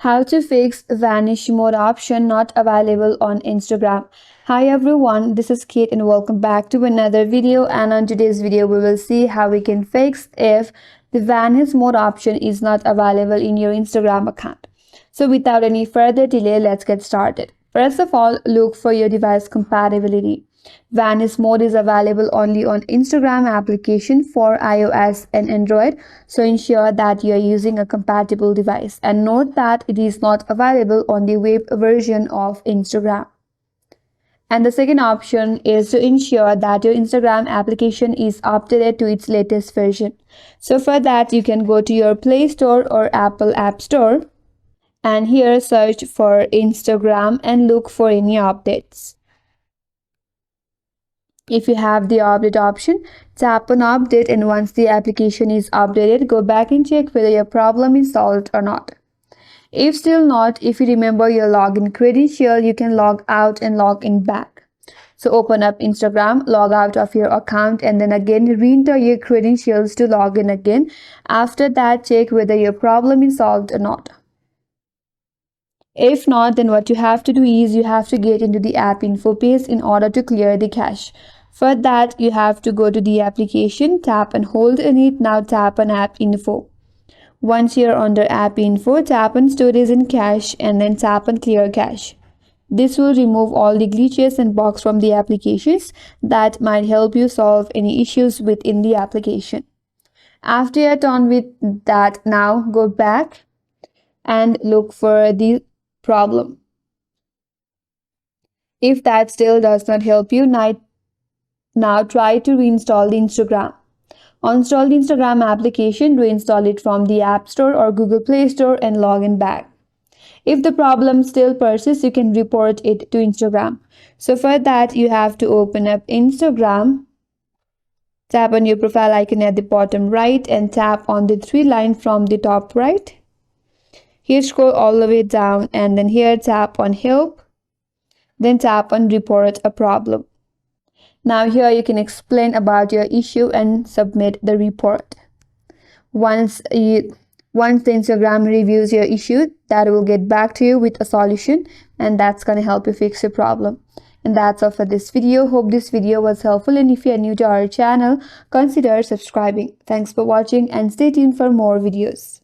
How to fix Vanish mode option not available on Instagram. Hi everyone, this is Kate and welcome back to another video, and on today's video we will see how we can fix if the Vanish mode option is not available in your Instagram account. So without any further delay, let's get started. First of all, look for your device compatibility. Vanish mode is available only on Instagram application for iOS and Android, so ensure that you are using a compatible device, and note that it is not available on the web version of Instagram. And the second option is to ensure that your Instagram application is updated to its latest version. So for that, you can go to your Play Store or Apple App Store, and here search for Instagram and look for any updates. If you have the update option, tap on update, and once the application is updated, go back and check whether your problem is solved or not. If still not, if you remember your login credential, you can log out and log in back. So open up Instagram, log out of your account, and then again re-enter your credentials to log in again. After that, check whether your problem is solved or not. If not, then what you have to do is you have to get into the app info page in order to clear the cache. For that, you have to go to the application, tap and hold on it. Now tap on app info. Once you're under app info, tap on storage and cache, and then tap on clear cache. This will remove all the glitches and bugs from the applications that might help you solve any issues within the application. After you're done with that, now go back and look for the problem. If that still does not help you, now try to reinstall the Instagram. Uninstall the Instagram application, reinstall it from the App Store or Google Play Store, and log in back. If the problem still persists, you can report it to Instagram. So for that, you have to open up Instagram, tap on your profile icon at the bottom right, and tap on the three lines from the top right. Here scroll all the way down, and then here tap on help, then tap on report a problem. Now here you can explain about your issue and submit the report. Once the Instagram reviews your issue, that will get back to you with a solution, and that's going to help you fix your problem. And that's all for this video. Hope this video was helpful, and if you are new to our channel, consider subscribing. Thanks for watching and stay tuned for more videos.